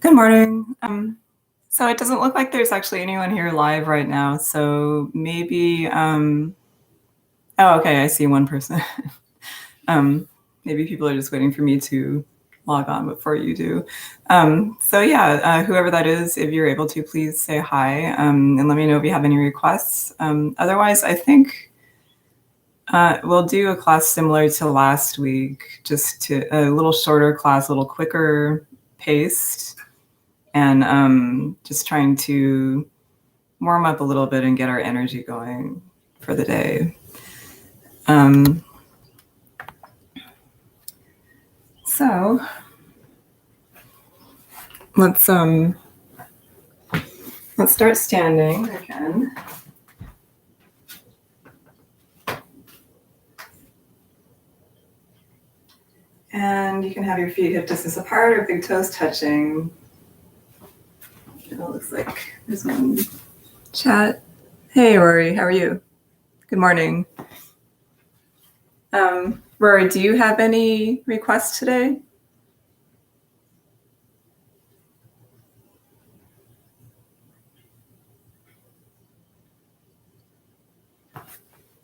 Good morning. So it doesn't look like there's actually anyone here live right now. So maybe, oh, okay, I see one person. Maybe people are just waiting for me to log on before you do. So yeah, whoever that is, if you're able to, please say hi and let me know if you have any requests. Otherwise, I think we'll do a class similar to last week, just to a little shorter class, a little quicker paced. And just trying to warm up a little bit and get our energy going for the day. So let's start standing again. And you can have your feet hip distance apart or big toes touching. It looks like there's one chat. Hey, Rory, how are you? Good morning. Rory, do you have any requests today?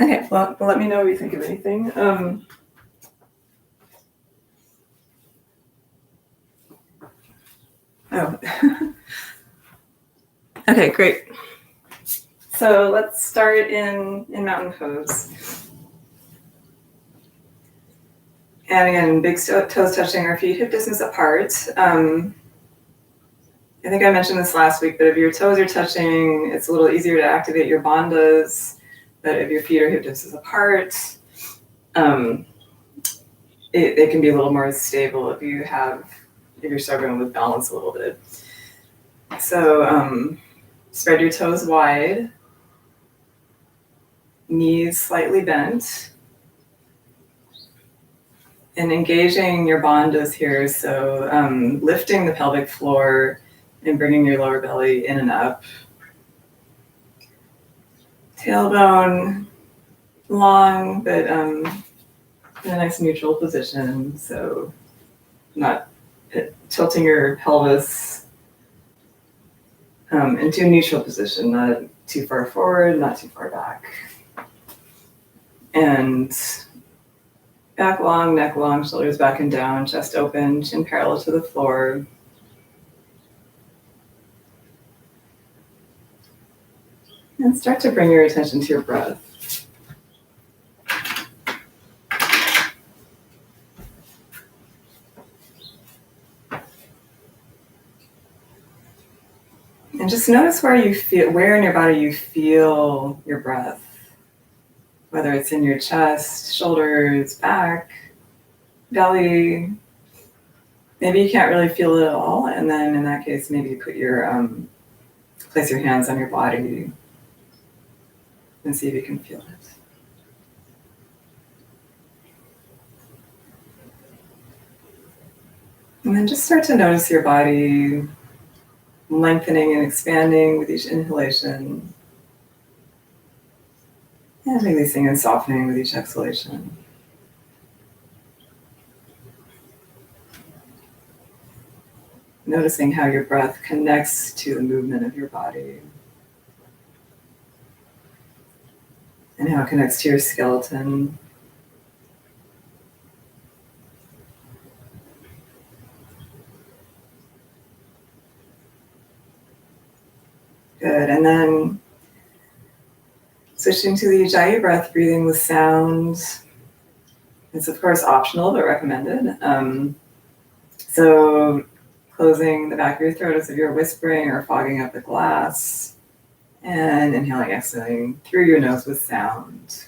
Okay, well, let me know if you think of anything. Okay, great. So let's start in mountain pose. And again, big toes touching our feet, hip distance apart. I think I mentioned this last week, but if your toes are touching, it's a little easier to activate your bandhas. But if your feet are hip distance apart, it can be a little more stable if you're struggling with balance a little bit. So spread your toes wide, knees slightly bent. And engaging your bandhas here, so lifting the pelvic floor and bringing your lower belly in and up. Tailbone long, but in a nice neutral position, so not tilting your pelvis into a neutral position, not too far forward, not too far back. And back long, neck long, shoulders back and down, chest open, chin parallel to the floor. And start to bring your attention to your breath. And just notice where in your body you feel your breath. Whether it's in your chest, shoulders, back, belly. Maybe you can't really feel it at all, and then in that case, maybe put place your hands on your body and see if you can feel it. And then just start to notice your body lengthening and expanding with each inhalation, and releasing and softening with each exhalation. Noticing how your breath connects to the movement of your body and how it connects to your skeleton. Good, and then switching to the Ujjayi breath, breathing with sound. It's of course optional, but recommended. So closing the back of your throat as if you're whispering or fogging up the glass, and inhaling, exhaling through your nose with sound.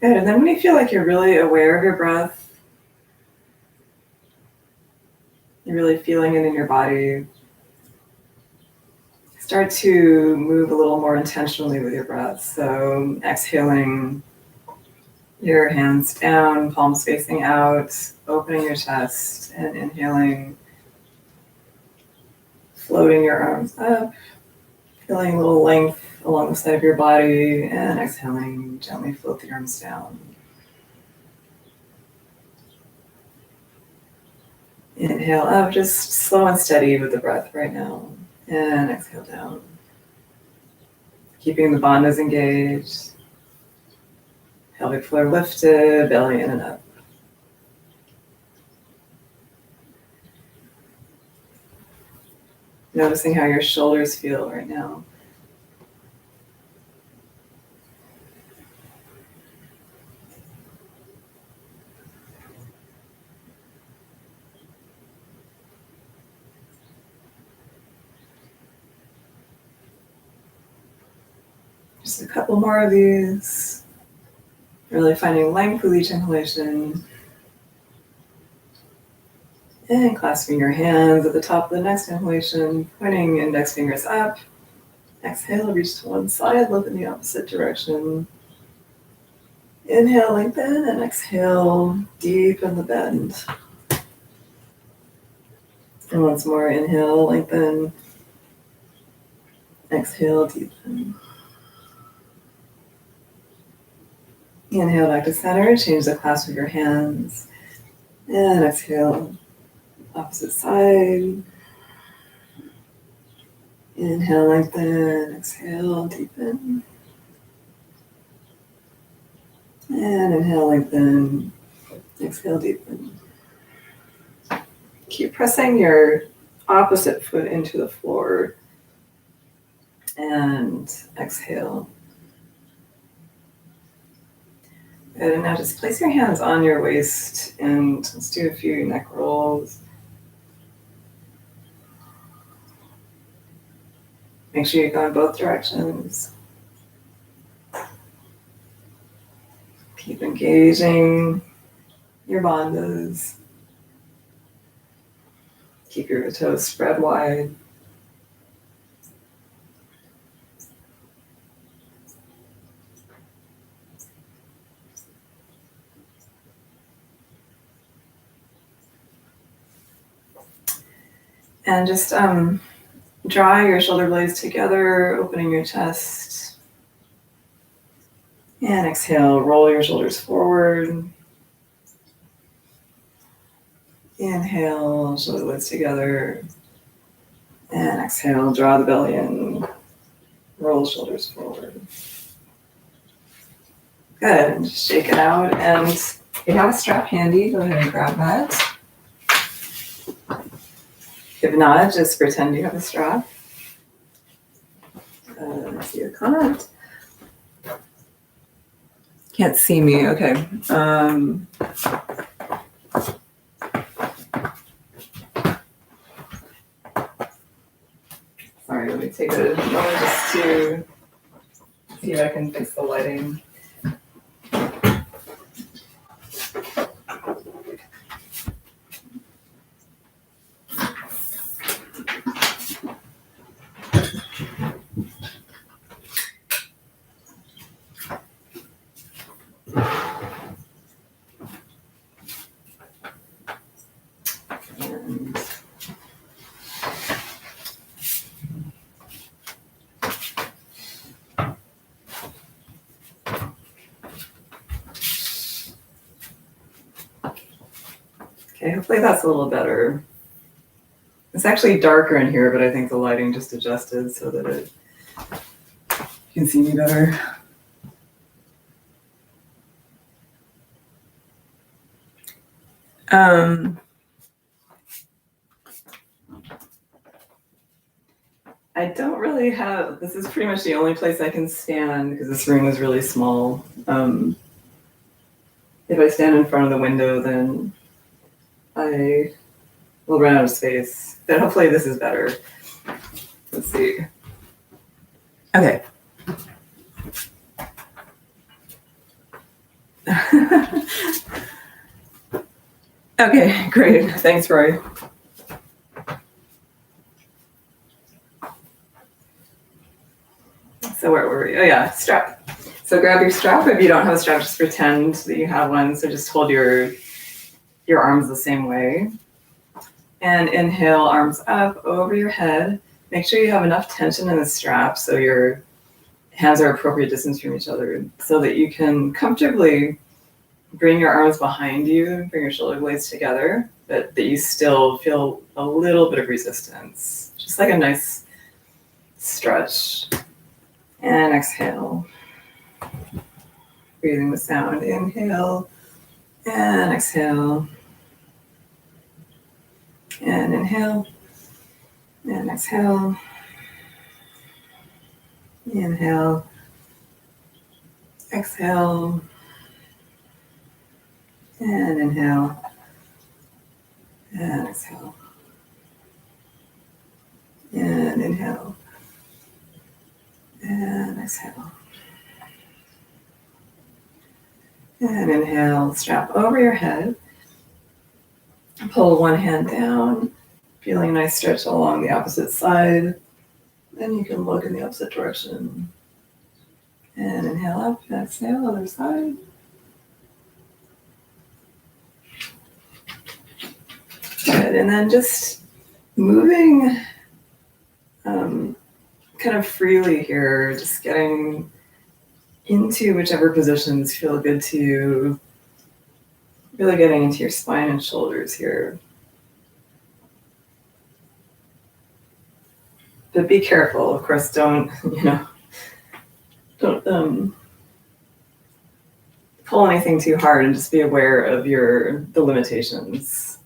Good, and then when you feel like you're really aware of your breath, you're really feeling it in your body, start to move a little more intentionally with your breath. So exhaling, your hands down, palms facing out, opening your chest, and inhaling, floating your arms up, feeling a little length along the side of your body, and exhaling, gently float the arms down. Inhale up, just slow and steady with the breath right now, and exhale down. Keeping the bandhas engaged, pelvic floor lifted, belly in and up. Noticing how your shoulders feel right now. Just a couple more of these. Really finding length with each inhalation. And clasping your hands at the top of the next inhalation, pointing index fingers up. Exhale, reach to one side, look in the opposite direction. Inhale, lengthen, and exhale, deepen the bend. And once more, inhale, lengthen. Exhale, deepen. Inhale back to center, change the clasp of your hands. And exhale, opposite side. Inhale, lengthen, exhale, deepen. And inhale, lengthen, exhale, deepen. Keep pressing your opposite foot into the floor. And exhale. Good, and now just place your hands on your waist and let's do a few neck rolls. Make sure you go in both directions. Keep engaging your bandhas. Keep your toes spread wide. And just draw your shoulder blades together, opening your chest. And exhale, roll your shoulders forward. Inhale, shoulder blades together. And exhale, draw the belly in. Roll the shoulders forward. Good, and just shake it out. And if you have a strap handy, go ahead and grab that. If not, just pretend you have a strap. I see a comment. Can't see me, okay. Sorry, let me take a moment just to see if I can fix the lighting. Okay, hopefully that's a little better. It's actually darker in here, but I think the lighting just adjusted so that you can see me better. I don't really have, this is pretty much the only place I can stand because this room is really small. If I stand in front of the window, then I will run out of space. But hopefully this is better. Let's see. Okay. Okay, great. Thanks, Roy. So where were we? Oh yeah, strap. So grab your strap. If you don't have a strap, just pretend that you have one. So just hold your arms the same way. And inhale, arms up over your head. Make sure you have enough tension in the strap so your hands are appropriate distance from each other so that you can comfortably bring your arms behind you, bring your shoulder blades together, but that you still feel a little bit of resistance. Just like a nice stretch. And exhale. Breathing with sound. Inhale and exhale. And inhale and exhale. Inhale. Exhale. And inhale. And exhale. And inhale. And exhale. And inhale, strap over your head. Pull one hand down, feeling a nice stretch along the opposite side. Then you can look in the opposite direction. And inhale up, and exhale, other side. Good, and then just moving kind of freely here, just getting into whichever positions feel good to you. Really getting into your spine and shoulders here. But be careful, of course, don't pull anything too hard, and just be aware of the limitations.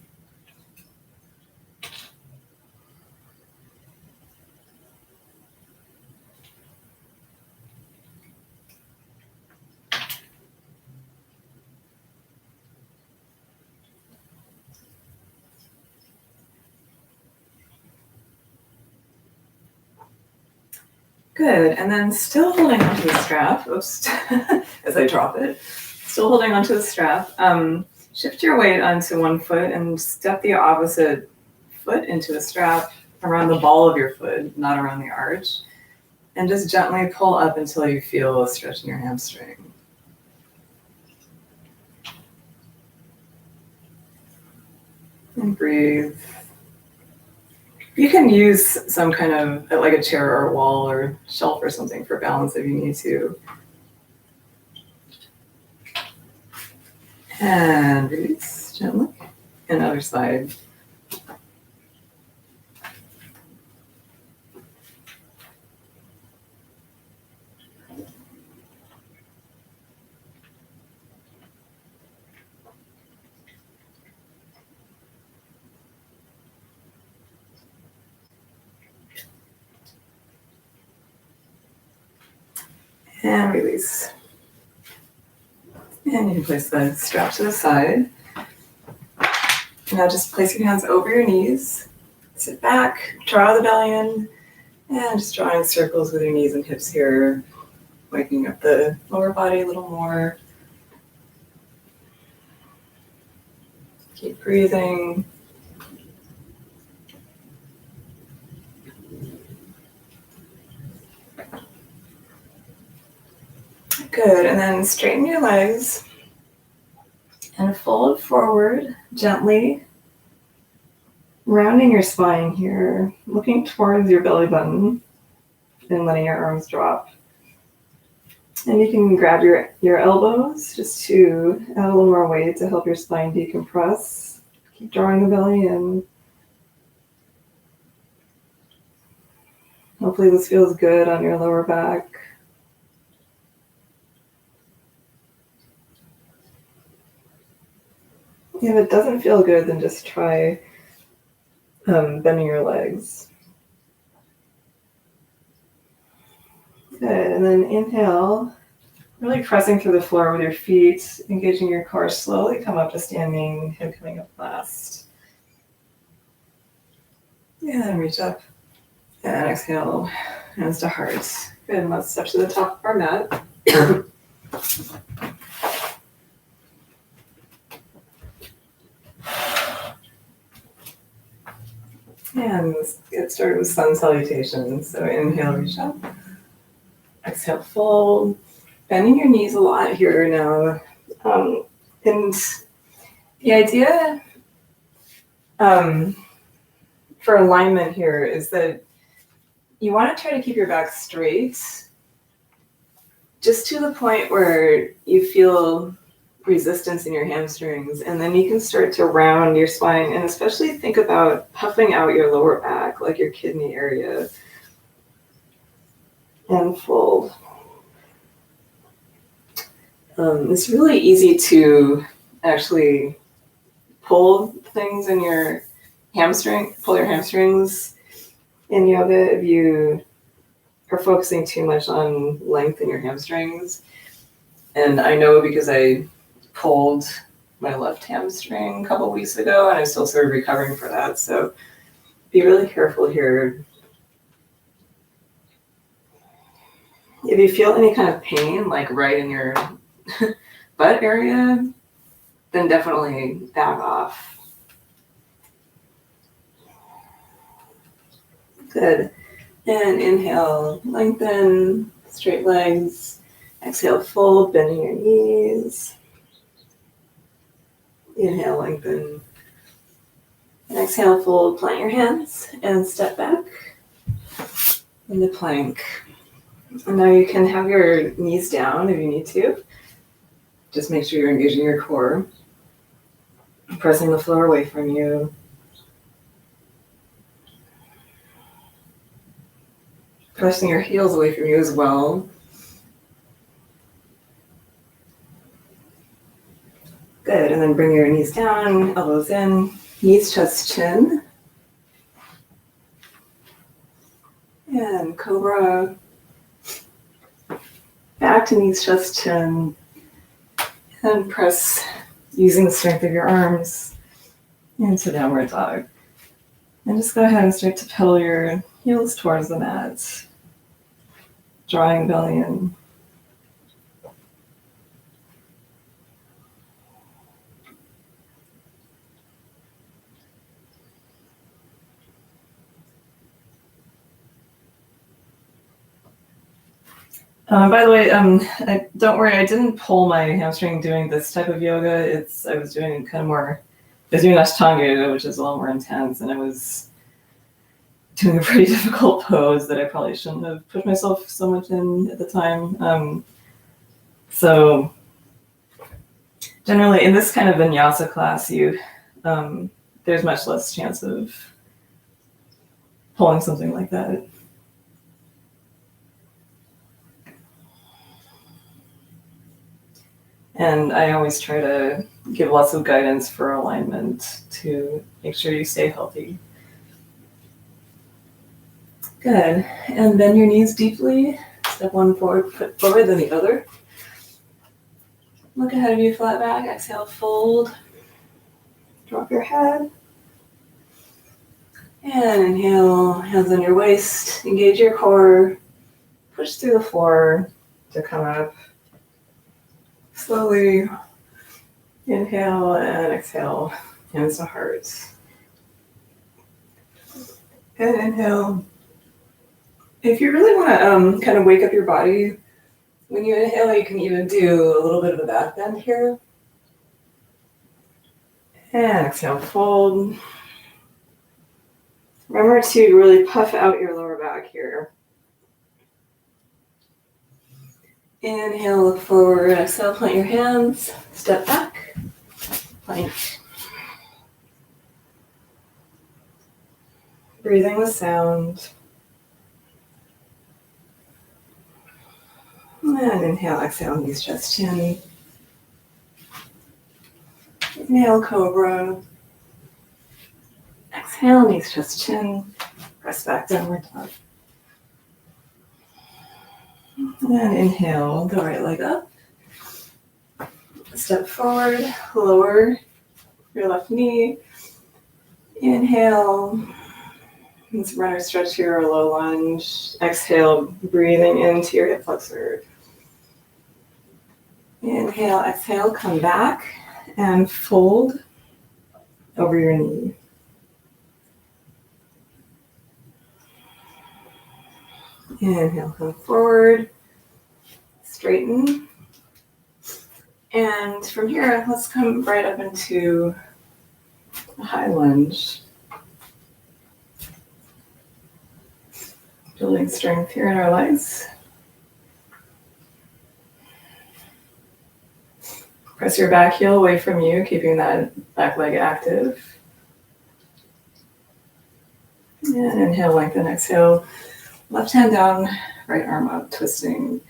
Good, and then still holding onto the strap, oops, as I drop it, still holding onto the strap, shift your weight onto one foot and step the opposite foot into the strap around the ball of your foot, not around the arch, and just gently pull up until you feel a stretch in your hamstring. And breathe. You can use some kind of, like a chair or a wall or shelf or something for balance if you need to. And release gently. And other side. And release. And you can place the strap to the side. Now just place your hands over your knees. Sit back, draw the belly in, and just drawing circles with your knees and hips here, waking up the lower body a little more. Keep breathing. Good, and then straighten your legs and fold forward gently, rounding your spine here, looking towards your belly button and letting your arms drop. And you can grab your elbows just to add a little more weight to help your spine decompress. Keep drawing the belly in. Hopefully this feels good on your lower back. If it doesn't feel good, then just try bending your legs. Good, and then inhale, really pressing through the floor with your feet, engaging your core, slowly come up to standing, hip coming up last. And reach up, and exhale, hands to heart. Good, and let's step to the top of our mat. And let's get started with sun salutations. So inhale, reach up. exhale, fold. Bending your knees a lot here now. And the idea for alignment here is that you want to try to keep your back straight, just to the point where you feel resistance in your hamstrings, and then you can start to round your spine, and especially think about puffing out your lower back, like your kidney area, and fold. It's really easy to actually pull things in your pull your hamstrings in yoga if you are focusing too much on length in your hamstrings. And I know because I pulled my left hamstring a couple weeks ago, and I'm still sort of recovering for that. So be really careful here. If you feel any kind of pain, like right in your butt area, then definitely back off. Good. And inhale, lengthen, straight legs. Exhale, fold, bending your knees. Inhale, lengthen. And exhale, fold, plant your hands and step back into plank. And now you can have your knees down if you need to. Just make sure you're engaging your core, pressing the floor away from you. Pressing your heels away from you as well. Good, and then bring your knees down, elbows in, knees, chest, chin. And cobra. Back to knees, chest, chin. And press using the strength of your arms into downward dog. And just go ahead and start to pedal your heels towards the mat. Drawing belly in. By the way, don't worry, I didn't pull my hamstring doing this type of yoga. I was doing Ashtanga yoga, which is a little more intense, and I was doing a pretty difficult pose that I probably shouldn't have put myself so much in at the time. So generally in this kind of vinyasa class, there's much less chance of pulling something like that. And I always try to give lots of guidance for alignment to make sure you stay healthy. Good. And bend your knees deeply. Step one forward, foot forward, then the other. Look ahead of you, flat back. Exhale, fold. Drop your head. And inhale, hands on your waist. Engage your core. Push through the floor to come up. Slowly inhale and exhale, hands to heart. And inhale. If you really want to kind of wake up your body, when you inhale, you can even do a little bit of a back bend here. And exhale, fold. Remember to really puff out your lower back here. Inhale, look forward. Exhale, plant your hands. Step back. Plank. Breathing with sound. And inhale, exhale, knees, chest, chin. Inhale, cobra. Exhale, knees, chest, chin. Press back, downward dog. And inhale, the right leg up. Step forward, lower your left knee. Inhale. It's runner stretch here or low lunge. Exhale, breathing into your hip flexor. Inhale, exhale, come back and fold over your knee. Inhale, come forward. straighten. And from here, let's come right up into a high lunge. Building strength here in our legs. Press your back heel away from you, keeping that back leg active. And inhale, lengthen, exhale. Left hand down, right arm up, twisting.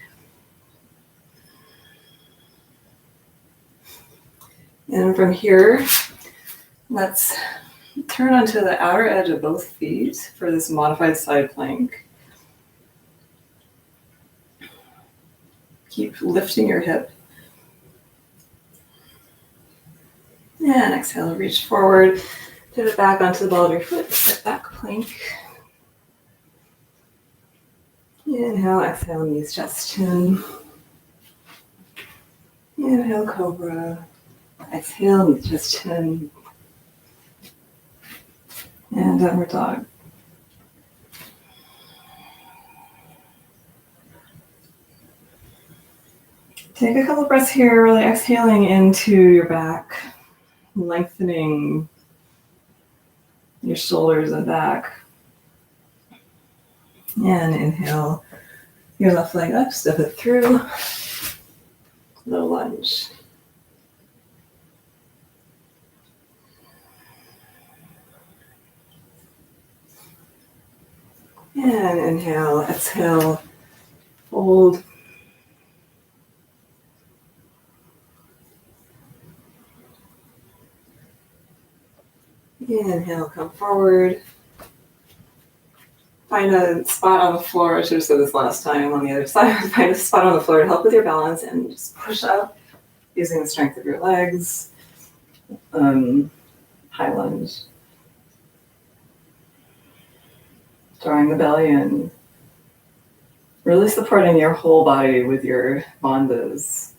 And from here, let's turn onto the outer edge of both feet for this modified side plank. Keep lifting your hip. And exhale, reach forward, pivot back onto the ball of your foot, step back plank. Inhale, exhale, knees, chest, chin. Inhale, cobra. Exhale, knees, chest, chin. And downward dog. Take a couple breaths here, really exhaling into your back, lengthening your shoulders and back. And inhale your left leg up, step it through, low lunge. And inhale, exhale, fold. Inhale, come forward. Find a spot on the floor. I should have said this last time on the other side. Find a spot on the floor to help with your balance and just push up using the strength of your legs. High lunge. Drawing the belly in. Really supporting your whole body with your bandhas.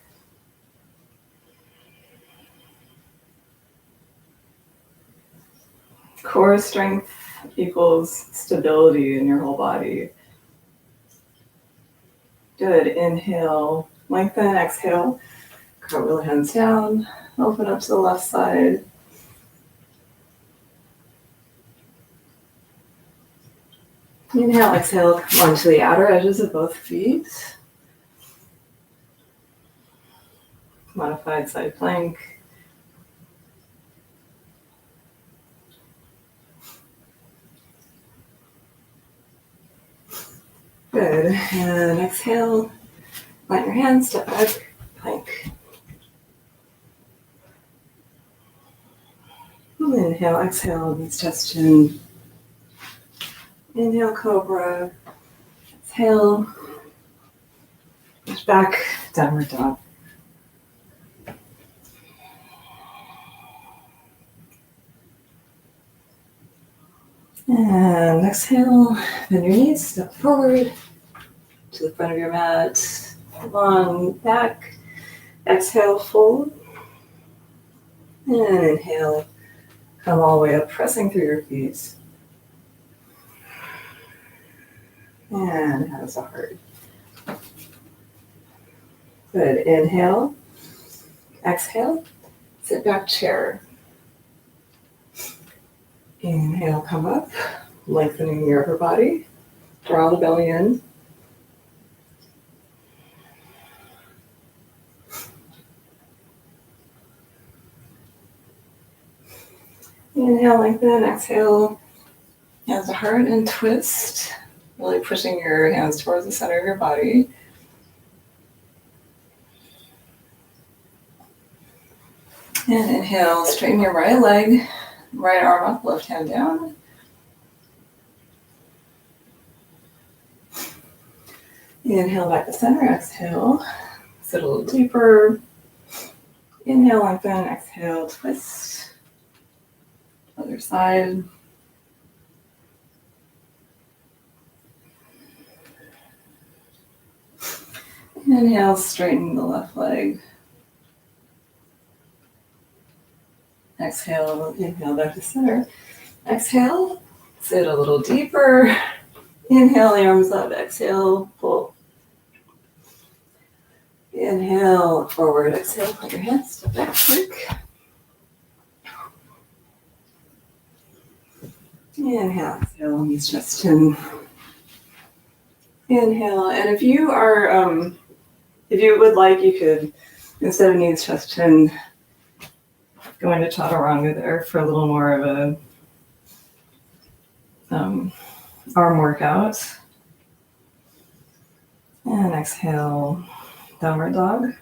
Core strength equals stability in your whole body. Good. Inhale, lengthen, exhale. Cartwheel the hands down. Open up to the left side. Inhale, exhale, come onto the outer edges of both feet. Modified side plank. Good. And exhale, plant your hands, step back, plank. Inhale, exhale, knees, chest, chin. Inhale, cobra. Exhale, push back, downward dog. And exhale, bend your knees, step forward to the front of your mat, long back. Exhale, fold. And inhale, come all the way up, pressing through your feet. And hands to heart. Good. Inhale. Exhale. Sit back chair. Inhale, come up, lengthening your upper body. Draw the belly in. Inhale, lengthen. Exhale, hands to heart and twist. Really pushing your hands towards the center of your body. And inhale, straighten your right leg, right arm up, left hand down. Inhale back to center, exhale, sit a little deeper. Inhale, lengthen, exhale, twist. Other side. Inhale, straighten the left leg. Exhale, inhale back to center. Exhale, sit a little deeper. Inhale, the arms up. Exhale, pull. Inhale, forward, exhale, put your hands, step back, plank. Inhale, exhale, knees, chest, chin. Inhale, and if you are, if you would like, you could, instead of knees, chest, chin, go into Chaturanga there for a little more of a arm workout. And exhale, downward dog.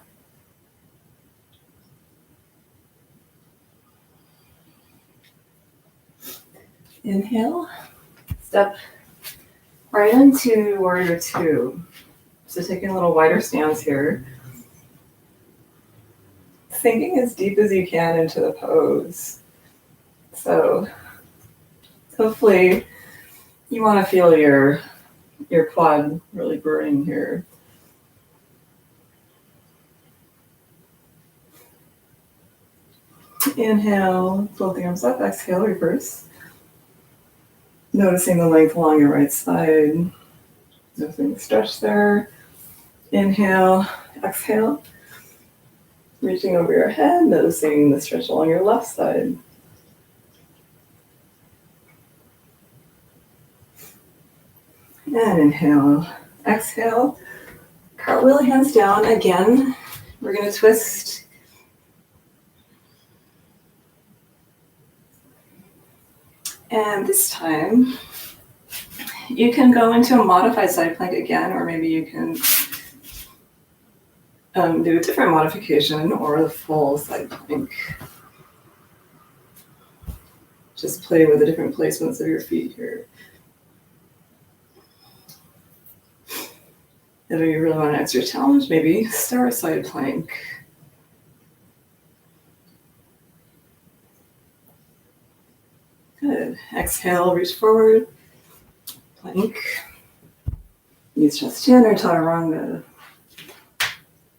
Inhale, step right into warrior two. So taking a little wider stance here. Sinking as deep as you can into the pose. So hopefully you want to feel your quad really burning here. Inhale, float the arms up, exhale, reverse. Noticing the length along your right side. Noticing the stretch there. Inhale, exhale. Reaching over your head, noticing the stretch along your left side. And inhale, exhale. Cartwheel, hands down again. We're going to twist. And this time, you can go into a modified side plank again, or maybe you can do a different modification or the full side plank. Just play with the different placements of your feet here. If you really want an extra challenge, maybe start side plank. Good. Exhale, reach forward. Plank. Knees, chest, chin, or Chaturanga.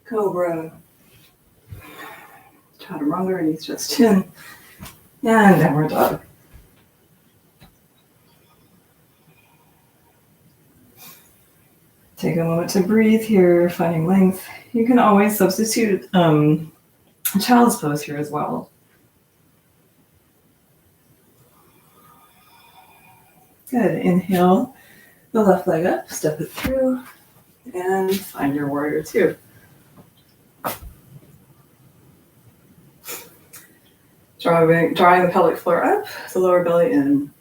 Cobra. Chaturanga, knees, chest, chin. And downward dog. Take a moment to breathe here, finding length. You can always substitute a child's pose here as well. Good. Inhale the left leg up, step it through, and find your warrior two. Drawing the pelvic floor up, the lower belly in.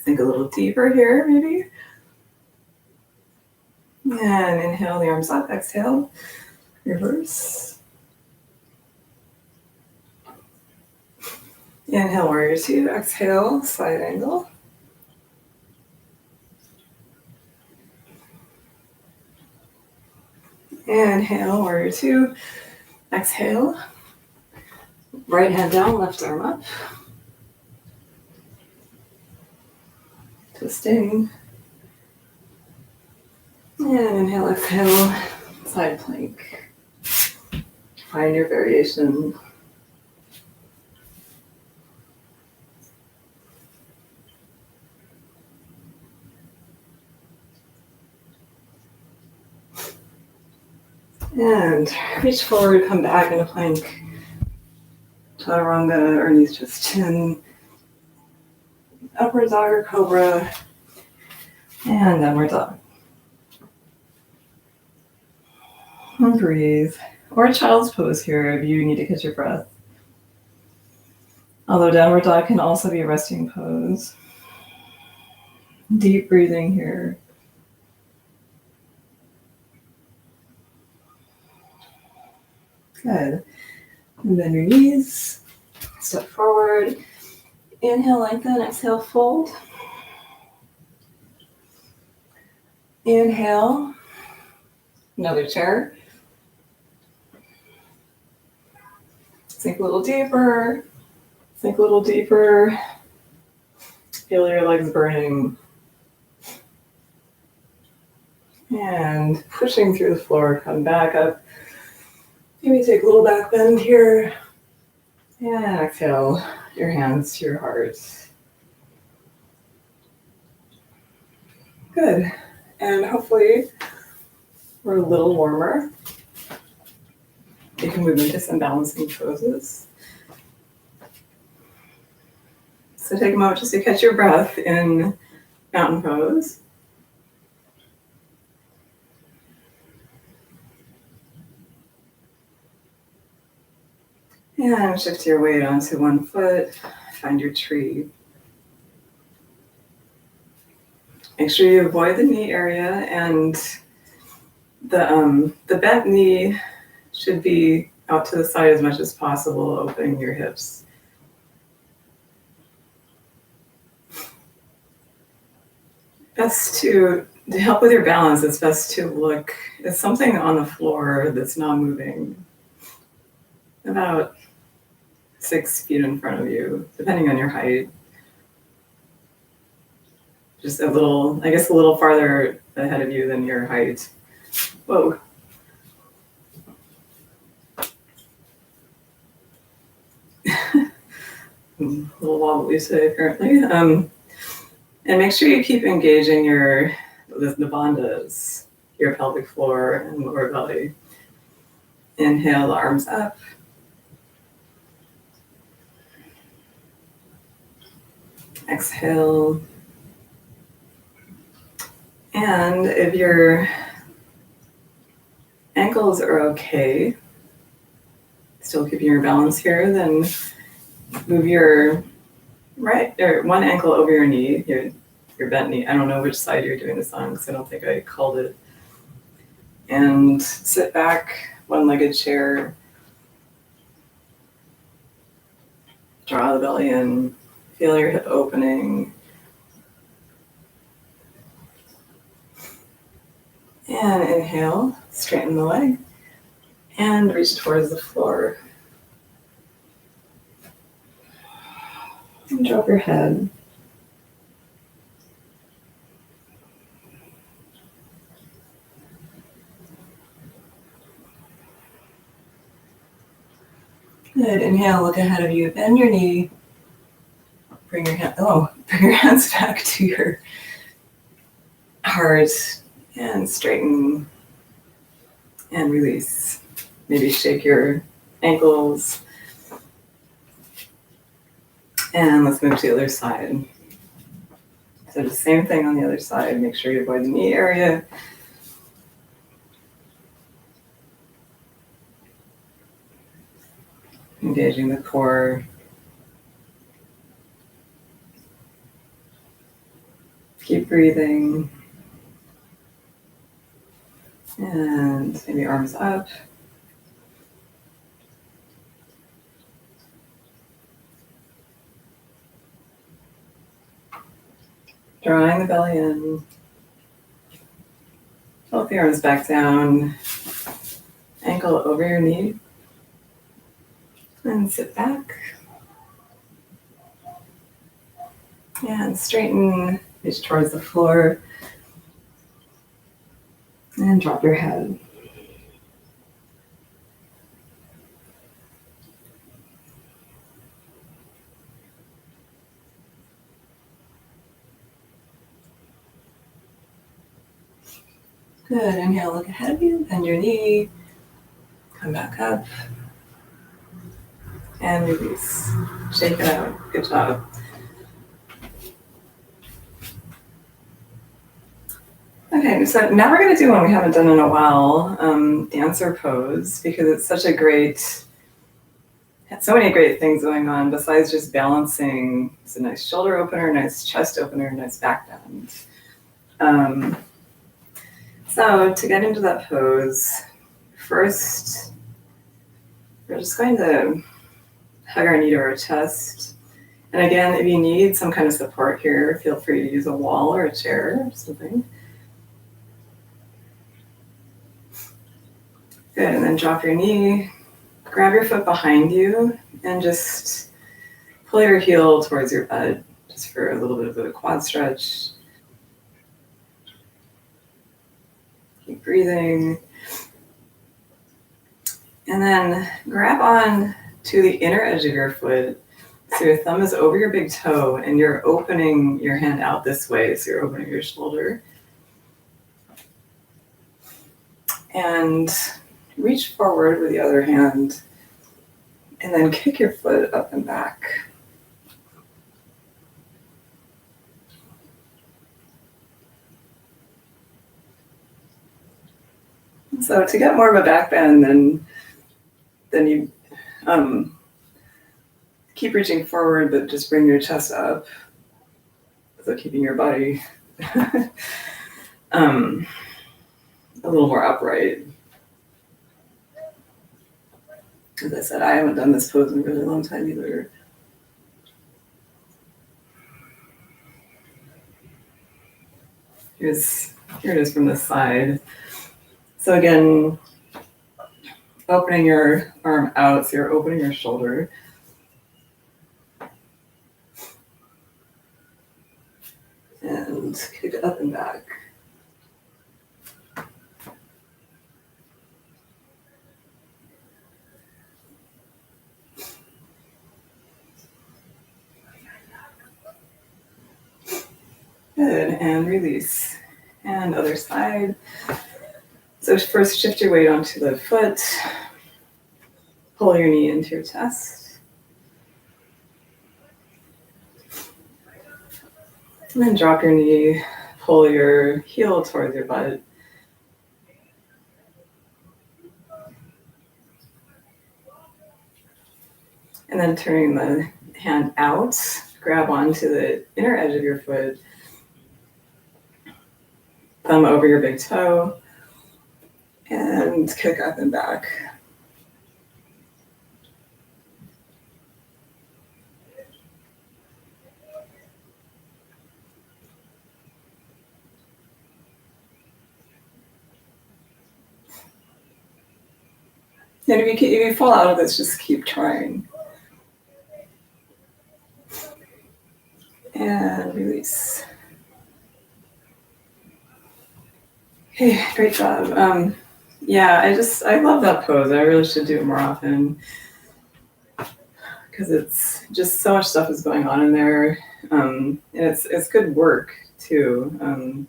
Think a little deeper here, maybe. And inhale the arms up, exhale, reverse. Inhale, warrior two, exhale, side angle. Inhale, warrior two, exhale. Right hand down, left arm up. Twisting. And inhale, exhale, side plank. Find your variation. And reach forward, come back into plank. Chaturanga, or knees, chest, chin. Upward dog or cobra. And downward dog. And breathe. Or child's pose here if you need to catch your breath. Although downward dog can also be a resting pose. Deep breathing here. Good. And then your knees. Step forward. Inhale, lengthen. Exhale, fold. Inhale. Another chair. Sink a little deeper. Sink a little deeper. Feel your legs burning. And pushing through the floor, come back up. Maybe take a little back bend here. And exhale your hands to your heart. Good. And hopefully we're a little warmer. You can move into some balancing poses. So take a moment just to catch your breath in mountain pose. And shift your weight onto one foot. Find your tree. Make sure you avoid the knee area, and the bent knee should be out to the side as much as possible, opening your hips. Best to help with your balance, it's best to look at something on the floor that's not moving, about 6 feet in front of you, depending on your height. Just a little farther ahead of you than your height. Whoa. A little wobbly today, apparently. And make sure you keep engaging the bandhas, your pelvic floor and lower belly. Inhale, the arms up. Exhale. And if your ankles are okay, still keeping your balance here, then move your right or one ankle over your knee, your bent knee. I don't know which side you're doing this on because I don't think I called it. And sit back, one-legged chair. Draw the belly in. Feel your hip opening. And inhale, straighten the leg. And reach towards the floor. And drop your head. Good. Inhale, look ahead of you. Bend your knee. Bring your hands back to your heart and straighten and release. Maybe shake your ankles. And let's move to the other side. So the same thing on the other side. Make sure you avoid the knee area. Engaging the core. Keep breathing. And maybe arms up. Drawing the belly in. Float the arms back down. Ankle over your knee. And sit back. And straighten. Reach towards the floor. And drop your head. Good. Inhale, look ahead of you. Bend your knee. Come back up. And release. Shake it out. Good job. Okay, so now we're going to do one we haven't done in a while, dancer pose, because it's such a great, so many great things going on besides just balancing. It's a nice shoulder opener, nice chest opener, nice back bend. So to get into that pose, first, we're just going to hug our knee to our chest. And again, if you need some kind of support here, feel free to use a wall or a chair or something. Good, and then drop your knee, grab your foot behind you, and just pull your heel towards your bed, just for a little bit of a quad stretch. Keep breathing. And then grab on to the inner edge of your foot. So your thumb is over your big toe and you're opening your hand out this way. So you're opening your shoulder. And reach forward with the other hand and then kick your foot up and back. So to get more of a back bend, then you keep reaching forward, but just bring your chest up. So keeping your body a little more upright. As I said, I haven't done this pose in a really long time either. Here it is from the side. So again, opening your arm out, so you're opening your shoulder. And kick it up and back. Good, and release. And other side. So first shift your weight onto the foot. Pull your knee into your chest. And then drop your knee, pull your heel towards your butt. And then turning the hand out, grab onto the inner edge of your foot. Thumb over your big toe. And kick up and back. And if you fall out of this, just keep trying. And release. Okay, great job. Yeah, I love that pose. I really should do it more often because it's just so much stuff is going on in there. And it's good work too. And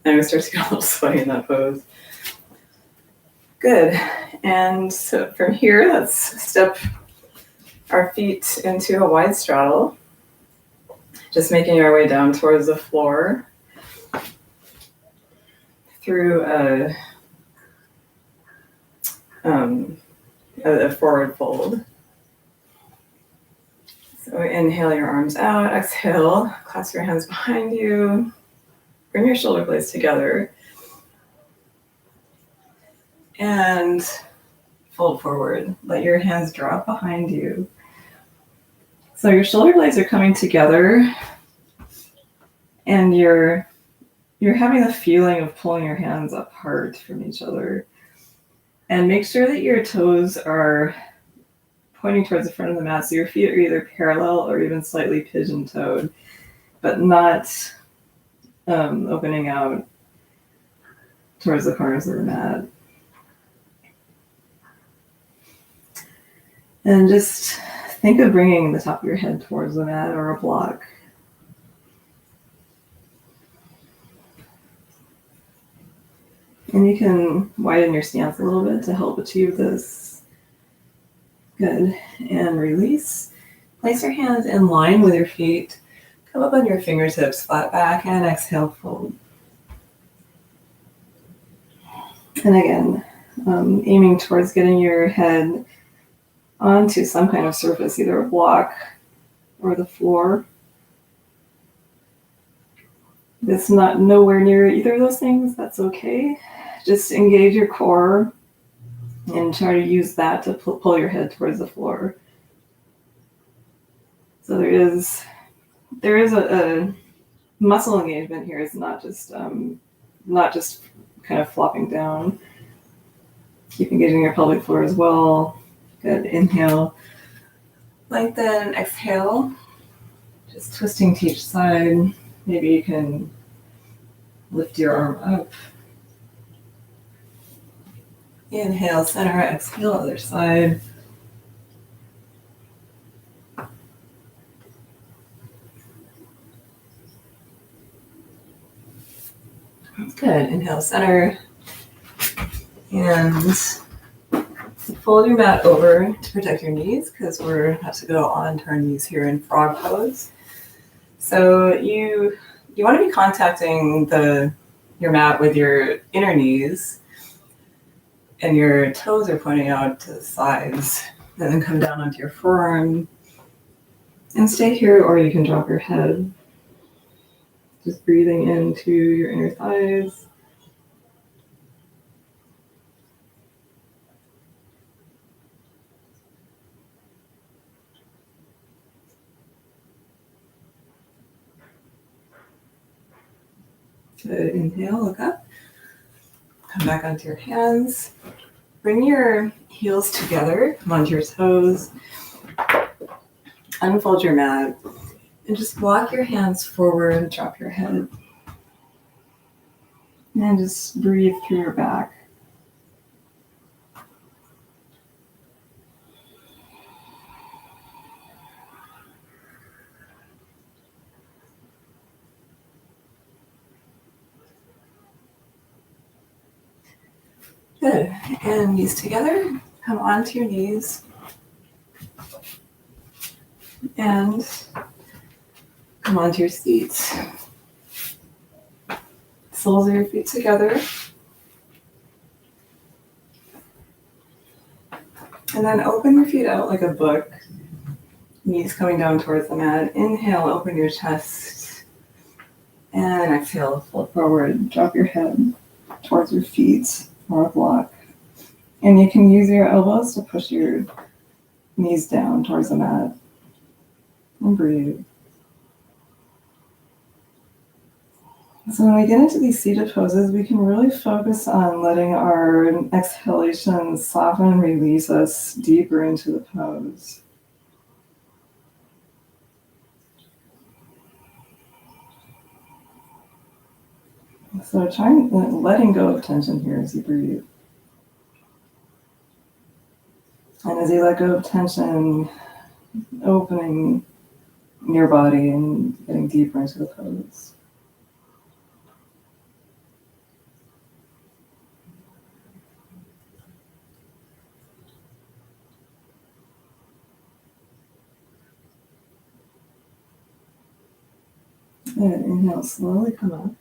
I start to get a little sweaty in that pose. Good. And so from here, let's step our feet into a wide straddle. Just making our way down towards the floor through a forward fold. So inhale your arms out, exhale, clasp your hands behind you, bring your shoulder blades together, and fold forward. Let your hands drop behind you. So your shoulder blades are coming together and you're having the feeling of pulling your hands apart from each other. And make sure that your toes are pointing towards the front of the mat. So your feet are either parallel or even slightly pigeon-toed, but not opening out towards the corners of the mat. And just think of bringing the top of your head towards the mat or a block. And you can widen your stance a little bit to help achieve this. Good. And release. Place your hands in line with your feet. Come up on your fingertips, flat back, and exhale, fold. And again, aiming towards getting your head onto some kind of surface, either a block or the floor. If it's not nowhere near either of those things, that's okay. Just engage your core and try to use that to pull your head towards the floor. So there is a muscle engagement here. It's not just kind of flopping down. Keep engaging your pelvic floor as well. Good. Inhale. Lengthen. Exhale. Just twisting to each side. Maybe you can lift your arm up. Inhale, center, exhale, other side. Good. Inhale, center. And fold your mat over to protect your knees because we're about to go onto our knees here in frog pose. So you want to be contacting your mat with your inner knees, and your toes are pointing out to the sides. And then come down onto your forearm and stay here, or you can drop your head. Just breathing into your inner thighs. Good. Inhale, look up. Come back onto your hands. Bring your heels together. Come onto your toes. Unfold your mat. And just walk your hands forward. Drop your head. And just breathe through your back. Good. And knees together. Come onto your knees. And come onto your feet. Soles of your feet together. And then open your feet out like a book. Knees coming down towards the mat. Inhale, open your chest. And exhale, fold forward. Drop your head towards your feet or a block. And you can use your elbows to push your knees down towards the mat. And breathe. So when we get into these seated poses, we can really focus on letting our exhalations soften and release us deeper into the pose. So letting go of tension here as you breathe. And as you let go of tension, opening your body and getting deeper into the pose. And inhale, slowly come up.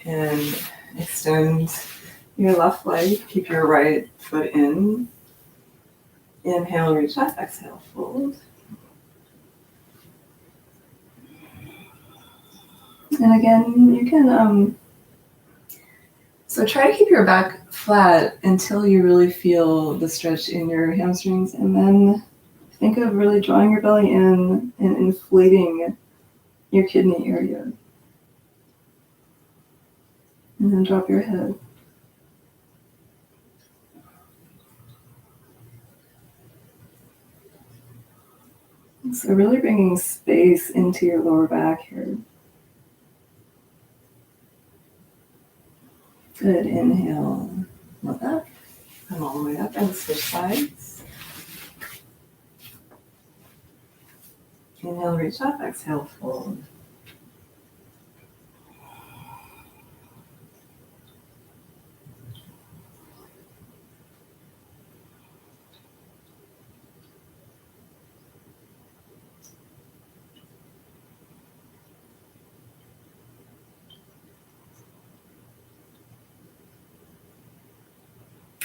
And extend your left leg. Keep your right foot in. Inhale, reach up. Exhale, fold. And again, you can, so try to keep your back flat until you really feel the stretch in your hamstrings. And then think of really drawing your belly in and inflating your kidney area. And then drop your head. So really bringing space into your lower back here. Good. Inhale. Look up. Come all the way up and switch sides. Inhale, reach up. Exhale, fold.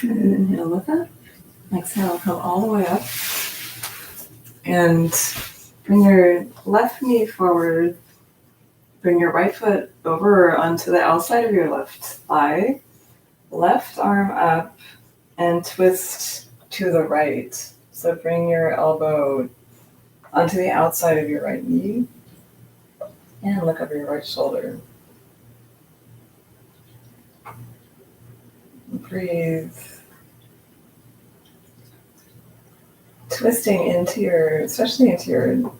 And inhale, look up. Exhale, come all the way up. And bring your left knee forward. Bring your right foot over onto the outside of your left thigh. Left arm up and twist to the right. So bring your elbow onto the outside of your right knee. And look over your right shoulder. Breathe. Twisting especially into your,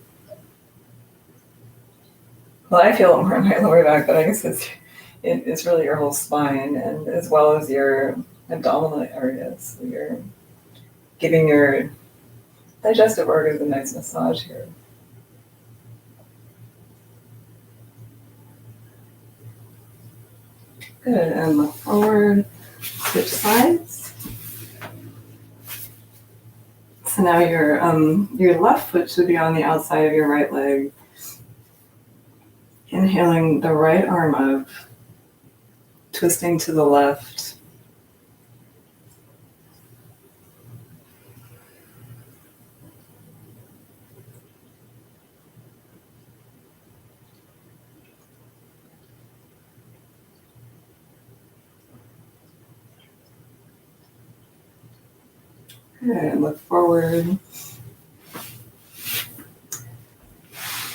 well, I feel it more in my lower back, but I guess it's really your whole spine, and as well as your abdominal areas. So you're giving your digestive organs a nice massage here. Good, and look forward, switch sides. So now your left foot should be on the outside of your right leg. Inhaling the right arm up, twisting to the left. Good, and look forward.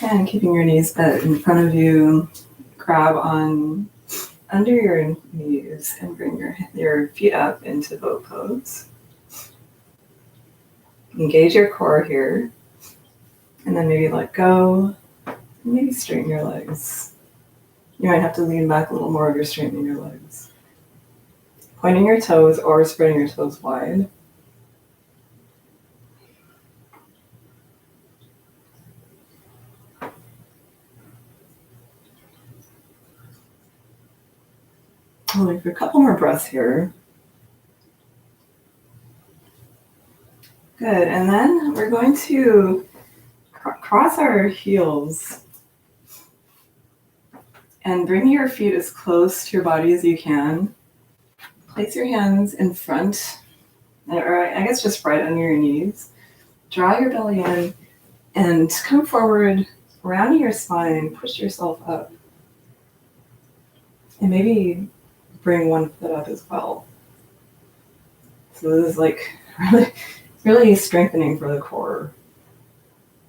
And keeping your knees bent in front of you, grab on under your knees and bring your feet up into boat pose. Engage your core here, and then maybe let go, and maybe straighten your legs. You might have to lean back a little more if you're straightening your legs. Pointing your toes or spreading your toes wide. Holding for a couple more breaths here. Good, and then we're going to cross our heels and bring your feet as close to your body as you can. Place your hands in front, or I guess just right under your knees. Draw your belly in and come forward, rounding your spine, push yourself up. And maybe bring one foot up as well. So this is like really strengthening for the core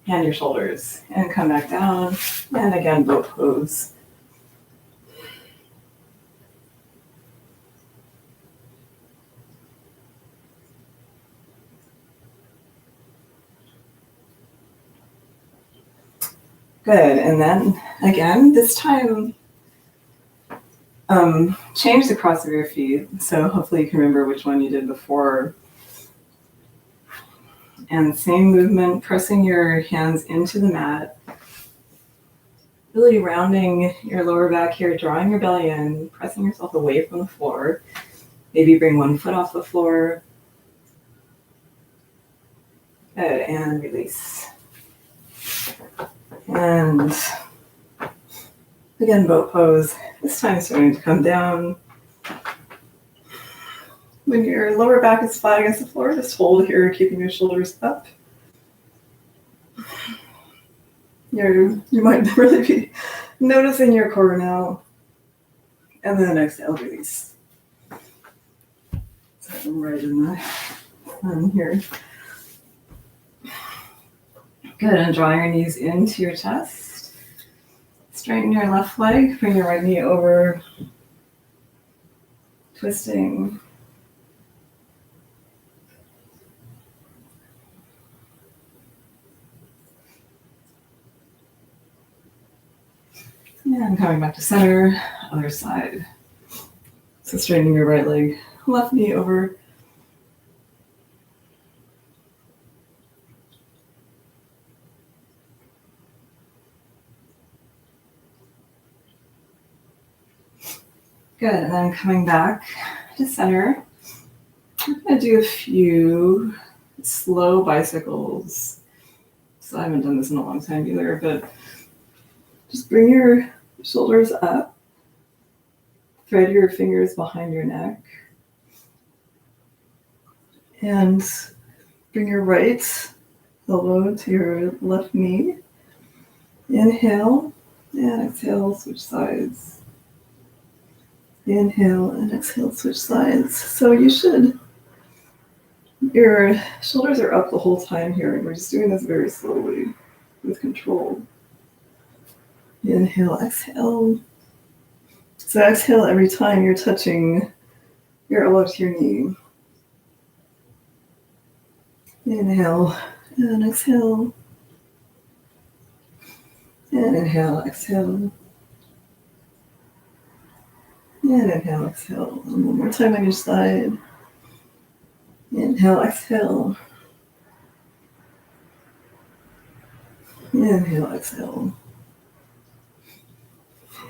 and your shoulders. And come back down, and again, boat pose. Good, and then again, this time, change the cross of your feet. So hopefully you can remember which one you did before. And same movement, pressing your hands into the mat. Really rounding your lower back here, drawing your belly in, pressing yourself away from the floor. Maybe bring one foot off the floor. Good, and release. And again, boat pose. This time starting to come down. When your lower back is flat against the floor, just hold here, keeping your shoulders up. You might really be noticing your core now. And then exhale, release. So I'm right in the sun here. Good, and draw your knees into your chest. Straighten your left leg, bring your right knee over. Twisting. And coming back to center, other side. So straightening your right leg, left knee over. Good, and then coming back to center, I'm going to do a few slow bicycles. So I haven't done this in a long time either, but just bring your shoulders up, thread your fingers behind your neck, and bring your right elbow to your left knee. Inhale, and exhale, switch sides. Inhale and exhale, switch sides. So your shoulders are up the whole time here, and we're just doing this very slowly with control. Inhale, exhale. So exhale every time you're touching your elbow to your knee. Inhale and exhale. And inhale, exhale. And inhale, exhale. And one more time on your side. Inhale, exhale. Inhale, exhale.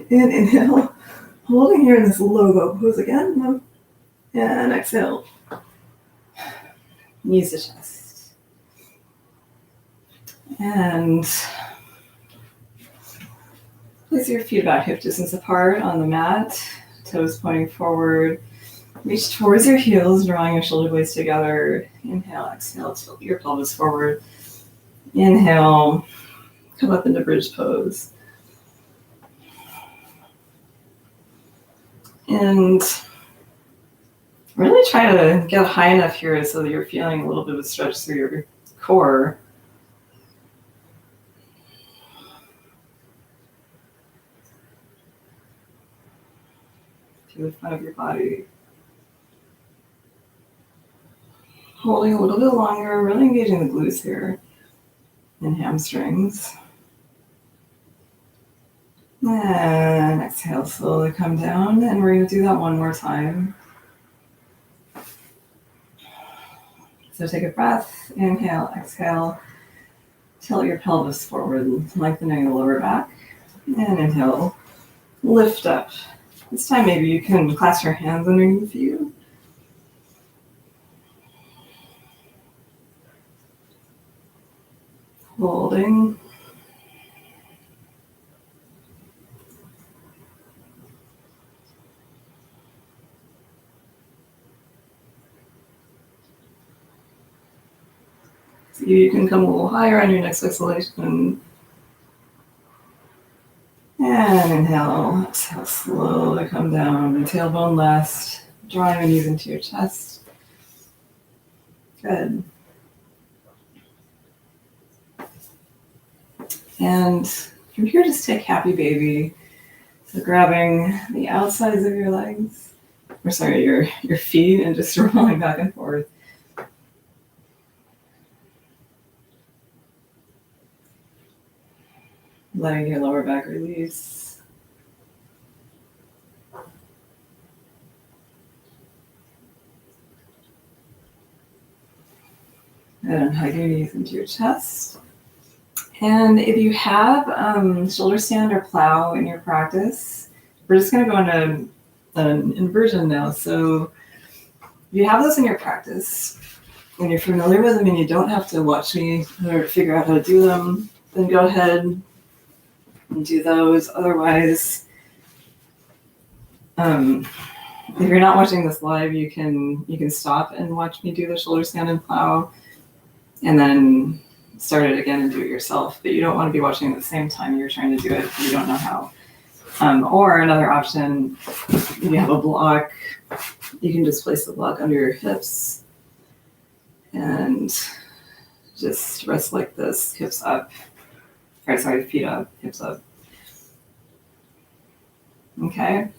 And inhale. Holding here in this logo pose again. And exhale. Knees to chest. And place your feet about hip distance apart on the mat. Toes pointing forward. Reach towards your heels, drawing your shoulder blades together. Inhale, exhale, tilt your pelvis forward. Inhale, come up into bridge pose. And really try to get high enough here so that you're feeling a little bit of a stretch through your core. To the front of your body. Holding a little bit longer, really engaging the glutes here and hamstrings. And exhale, slowly come down, and we're going to do that one more time. So take a breath, inhale, exhale, tilt your pelvis forward, lengthening the lower back, and inhale, lift up. This time maybe you can clasp your hands underneath you. Holding. So you can come a little higher on your next exhalation. And inhale, exhale, slowly come down. Tailbone last, drawing the knees into your chest. Good. And from here, just take happy baby. So grabbing the outsides of your legs, your feet, and just rolling back and forth. Letting your lower back release. And hug your knees into your chest. And if you have shoulder stand or plow in your practice, we're just going to go into an inversion now. So if you have those in your practice, when you're familiar with them and you don't have to watch me or figure out how to do them, then go ahead and do those. Otherwise, if you're not watching this live, you can stop and watch me do the shoulder stand and plow, and then start it again and do it yourself. But you don't want to be watching at the same time you're trying to do it if you don't know how. Or another option, if you have a block, you can just place the block under your hips and just rest like this, hips up. Feet up, hips up. Okay.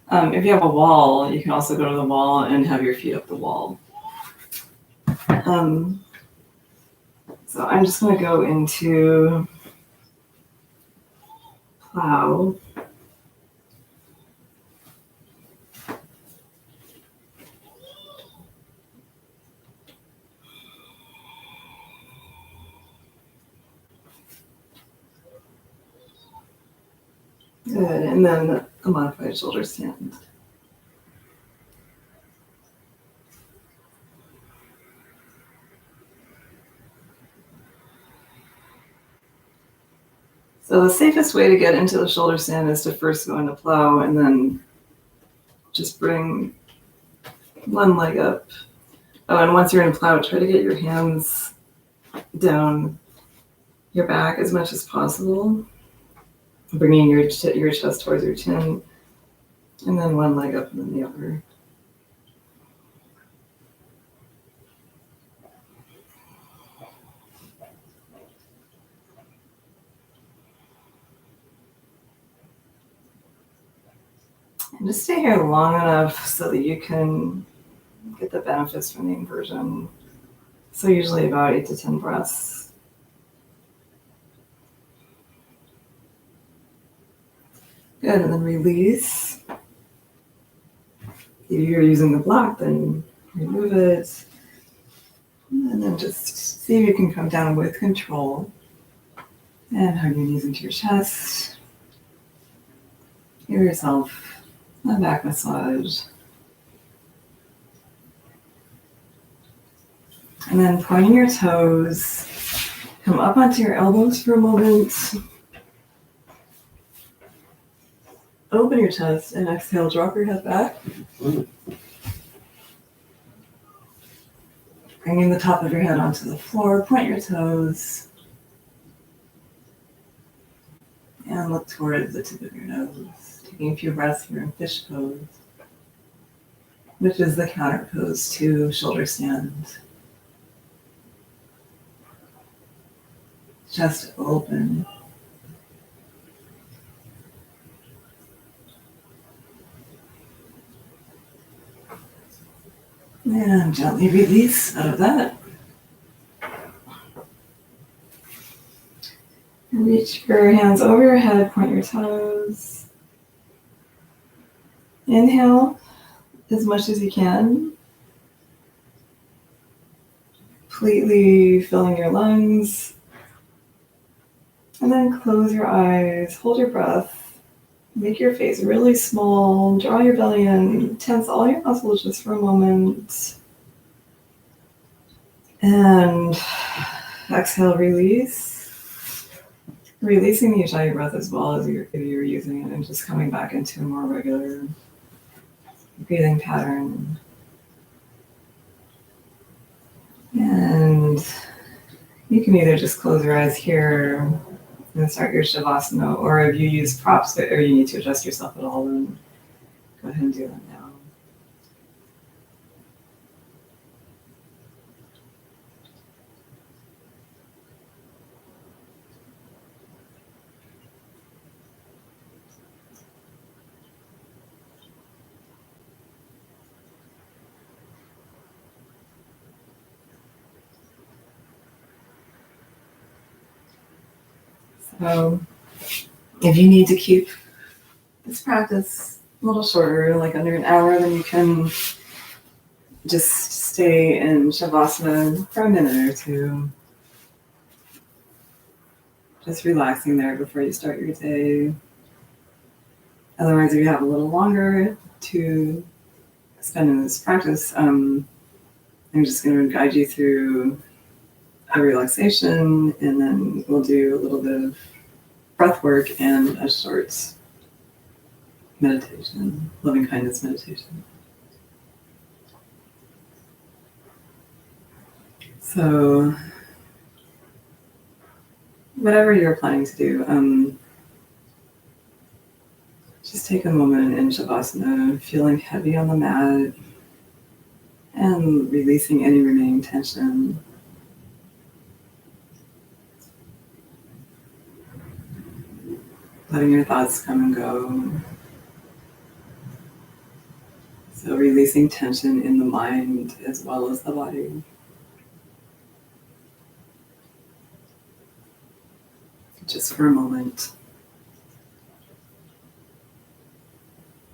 If you have a wall, you can also go to the wall and have your feet up the wall. So I'm just going to go into plow. Good, and then a modified shoulder stand. So the safest way to get into the shoulder stand is to first go into plow and then just bring one leg up. Oh, and once you're in plow, try to get your hands down your back as much as possible, bringing your chest towards your chin, and then one leg up and then the other. And just stay here long enough so that you can get the benefits from the inversion. So usually about 8 to 10 breaths. Good, and then release. If you're using the block, then remove it. And then just see if you can come down with control. And hug your knees into your chest. Give yourself a back massage. And then pointing your toes, come up onto your elbows for a moment. Open your chest and exhale, drop your head back. Bringing the top of your head onto the floor, point your toes. And look toward the tip of your nose. Taking a few breaths here in fish pose, which is the counter pose to shoulder stand. Chest open. And gently release out of that. Reach your hands over your head, point your toes. Inhale as much as you can. Completely filling your lungs. And then close your eyes, hold your breath. Make your face really small. Draw your belly in. Tense all your muscles just for a moment. And exhale, release. Releasing the Ujjayi breath as well as if you're using it, and just coming back into a more regular breathing pattern. And you can either just close your eyes here and start your Shavasana, or if you use props or you need to adjust yourself at all, then go ahead and do that now. So if you need to keep this practice a little shorter, like under an hour, then you can just stay in Shavasana for a minute or two. Just relaxing there before you start your day. Otherwise, if you have a little longer to spend in this practice, I'm just going to guide you through a relaxation, and then we'll do a little bit of breath work and a short meditation, loving kindness meditation. So whatever you're planning to do, just take a moment in Shavasana, feeling heavy on the mat and releasing any remaining tension. Letting your thoughts come and go. So releasing tension in the mind as well as the body. Just for a moment.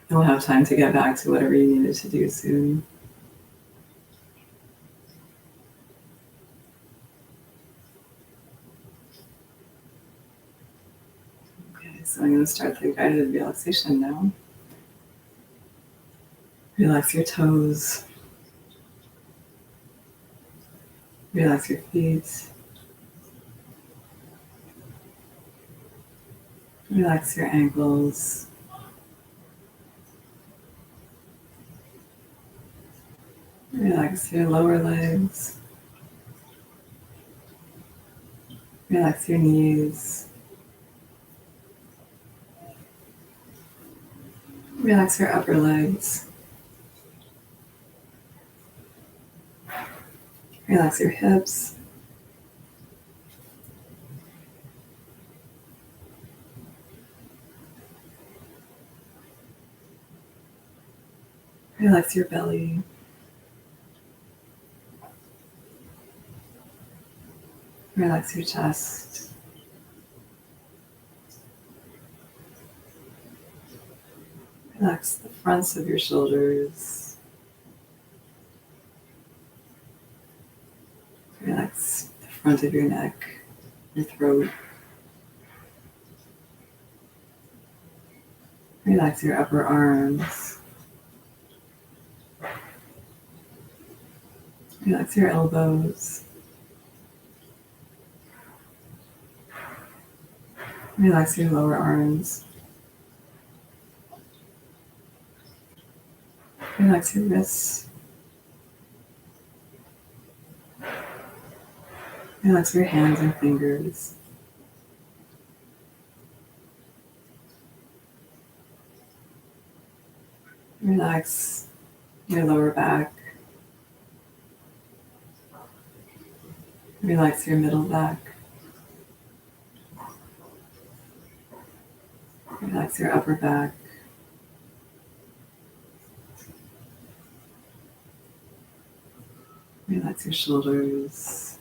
You'll have time to get back to whatever you needed to do soon. Okay, so I'm going to start the guided relaxation now. Relax your toes. Relax your feet. Relax your ankles. Relax your lower legs. Relax your knees. Relax your upper legs. Relax your hips. Relax your belly. Relax your chest. Relax the fronts of your shoulders. Relax the front of your neck, your throat. Relax your upper arms. Relax your elbows. Relax your lower arms. Relax your wrists. Relax your hands and fingers. Relax your lower back. Relax your middle back. Relax your upper back. Relax your shoulders.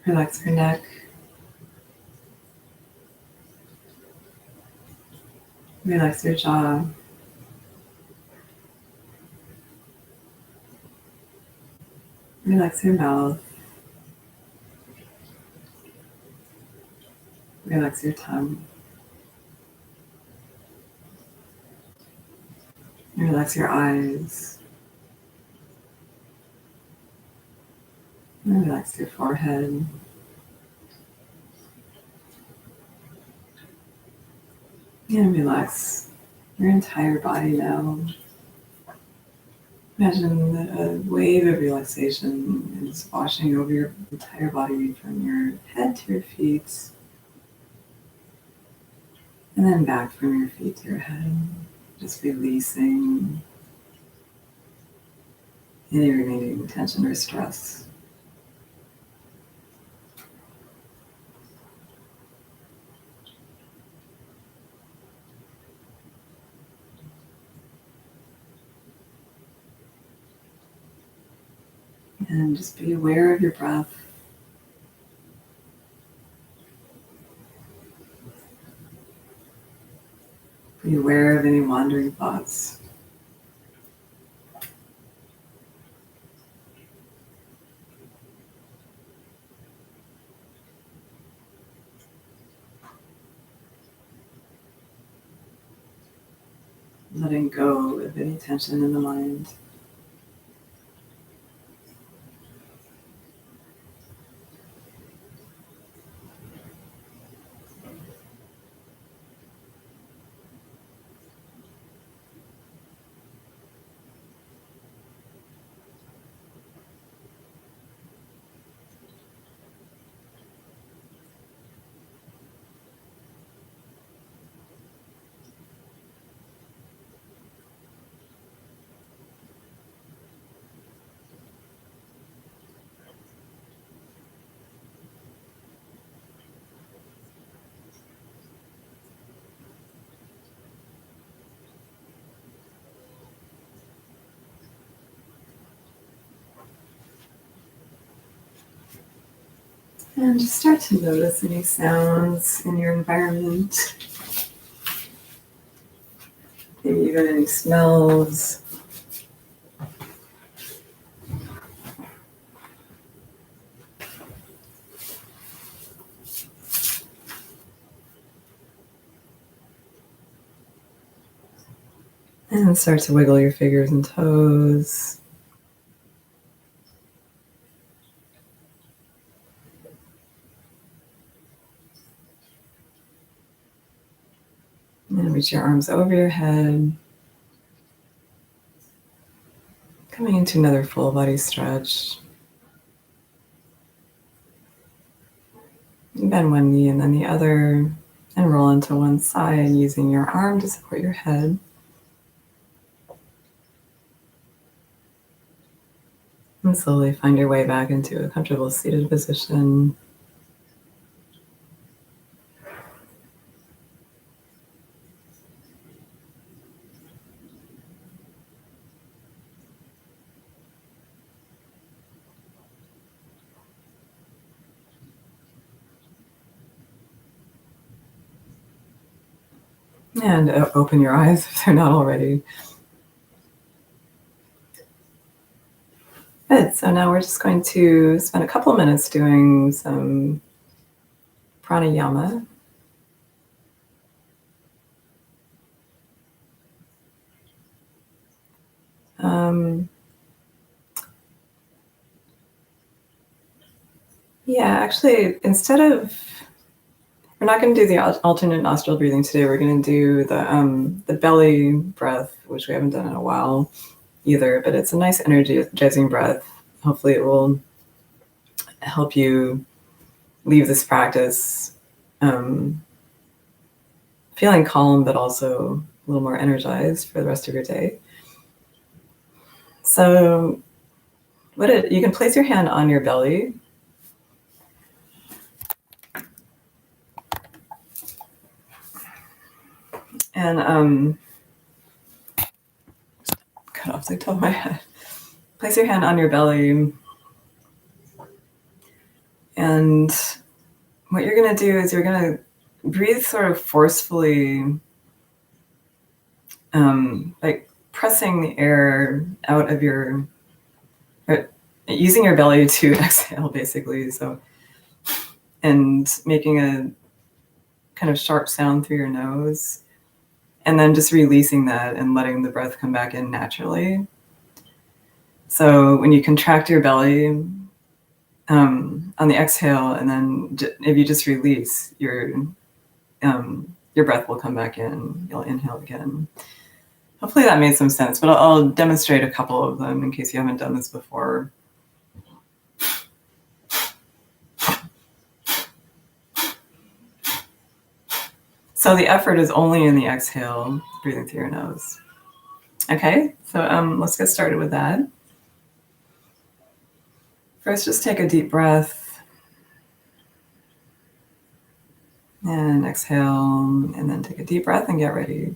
Relax your neck. Relax your jaw. Relax your mouth. Relax your tongue. Relax your eyes. And relax your forehead. And relax your entire body now. Imagine a wave of relaxation is washing over your entire body from your head to your feet, and then back from your feet to your head. Just releasing any remaining tension or stress. And just be aware of your breath. Be aware of any wandering thoughts. Letting go of any tension in the mind. And just start to notice any sounds in your environment. Maybe even any smells. And start to wiggle your fingers and toes. And reach your arms over your head. Coming into another full body stretch. Bend one knee and then the other, and roll into one side using your arm to support your head. And slowly find your way back into a comfortable seated position. And open your eyes if they're not already. Good. So now we're just going to spend a couple minutes doing some pranayama. Yeah, actually, we're not going to do the alternate nostril breathing today. We're going to do the belly breath, which we haven't done in a while either, but it's a nice energizing breath. Hopefully it will help you leave this practice feeling calm, but also a little more energized for the rest of your day. So you can place your hand on your belly. And cut off the top of my head. Place your hand on your belly. And what you're going to do is you're going to breathe sort of forcefully, like pressing the air out of using your belly to exhale, basically. So, and making a kind of sharp sound through your nose, and then just releasing that and letting the breath come back in naturally. So when you contract your belly on the exhale, and then if you just release, your breath will come back in. You'll inhale again. Hopefully that made some sense, but I'll demonstrate a couple of them in case you haven't done this before. So the effort is only in the exhale, breathing through your nose. Okay, so let's get started with that. First, just take a deep breath and exhale, and then take a deep breath and get ready.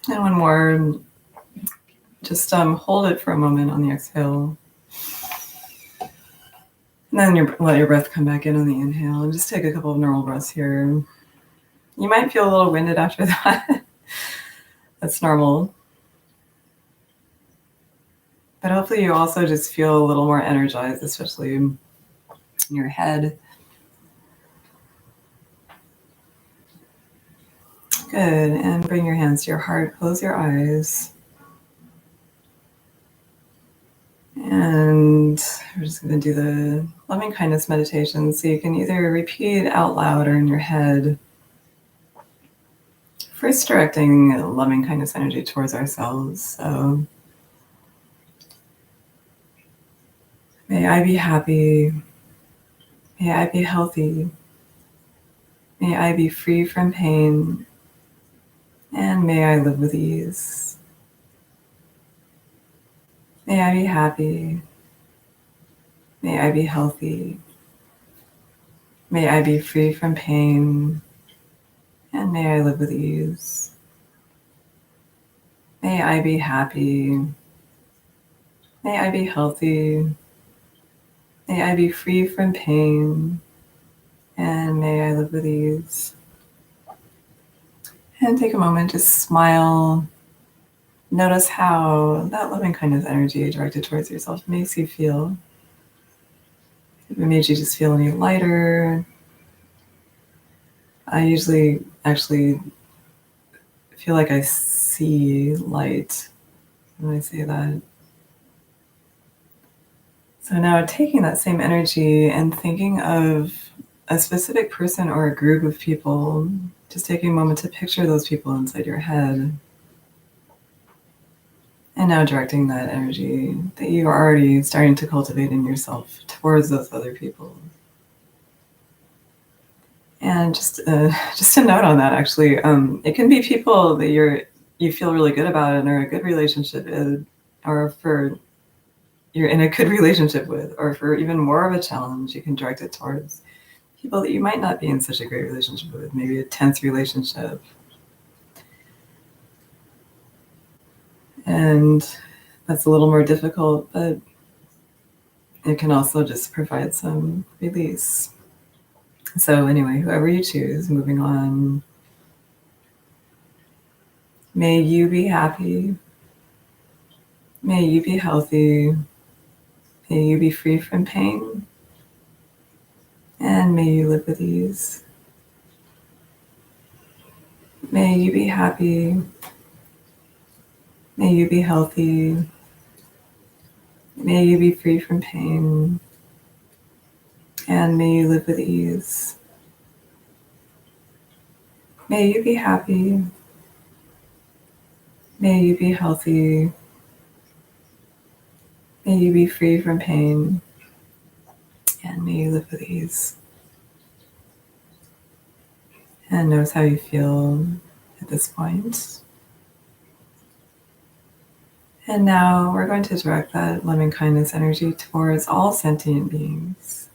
And one more, just hold it for a moment on the exhale. And then let your breath come back in on the inhale, and just take a couple of normal breaths here. You might feel a little winded after that. That's normal. But hopefully you also just feel a little more energized, especially in your head. Good, and bring your hands to your heart, close your eyes. And we're just going to do the loving kindness meditation. So you can either repeat out loud or in your head. First, directing loving kindness energy towards ourselves. So, may I be happy. May I be healthy. May I be free from pain. And may I live with ease. May I be happy. May I be healthy. May I be free from pain. And may I live with ease. May I be happy. May I be healthy. May I be free from pain. And may I live with ease. And take a moment to smile. Notice how that loving kindness energy directed towards yourself makes you feel. If it made you just feel any lighter. I usually actually feel like I see light when I say that. So now taking that same energy and thinking of a specific person or a group of people, just taking a moment to picture those people inside your head. And now directing that energy that you are already starting to cultivate in yourself towards those other people. And just a note on that, actually, it can be people that you feel really good about and are a good relationship with, or for you're in a good relationship with, or for even more of a challenge, you can direct it towards people that you might not be in such a great relationship with, maybe a tense relationship. And that's a little more difficult, but it can also just provide some release. So anyway, whoever you choose, moving on, may you be happy. May you be healthy. May you be free from pain. And may you live with ease. May you be happy. May you be healthy. May you be free from pain. And may you live with ease. May you be happy. May you be healthy. May you be free from pain. And may you live with ease. And notice how you feel at this point. And now we're going to direct that loving kindness energy towards all sentient beings.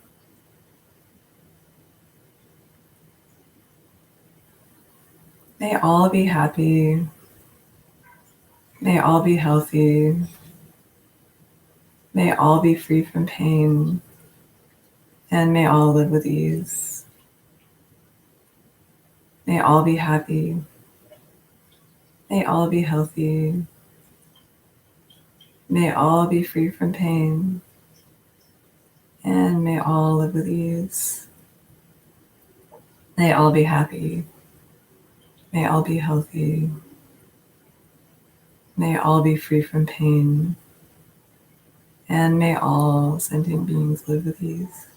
May all be happy. May all be healthy. May all be free from pain. And may all live with ease. May all be happy. May all be healthy. May all be free from pain. And may all live with ease. May all be happy. May all be healthy. May all be free from pain. And may all sentient beings live with ease.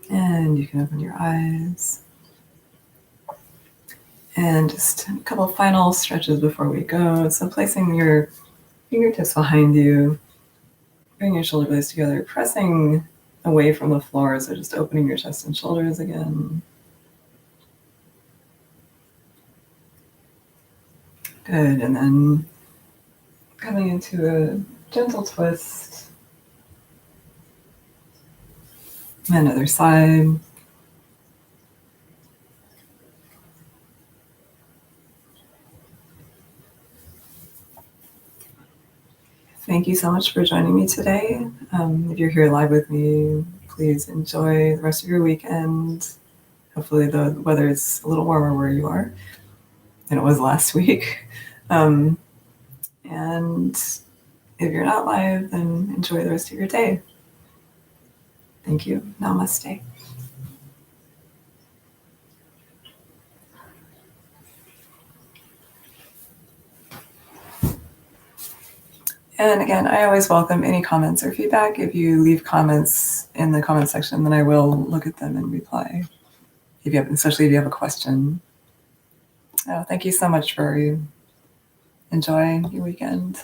And you can open your eyes. And just a couple final stretches before we go. So placing your fingertips behind you, bring your shoulder blades together, pressing away from the floor. So just opening your chest and shoulders again. Good. And then coming into a gentle twist. And other side. Thank you so much for joining me today. If you're here live with me, please enjoy the rest of your weekend. Hopefully the weather is a little warmer where you are than it was last week. And if you're not live, then enjoy the rest of your day. Thank you. Namaste. And again, I always welcome any comments or feedback. If you leave comments in the comment section, then I will look at them and reply. Especially if you have a question. Thank you so much for enjoying your weekend.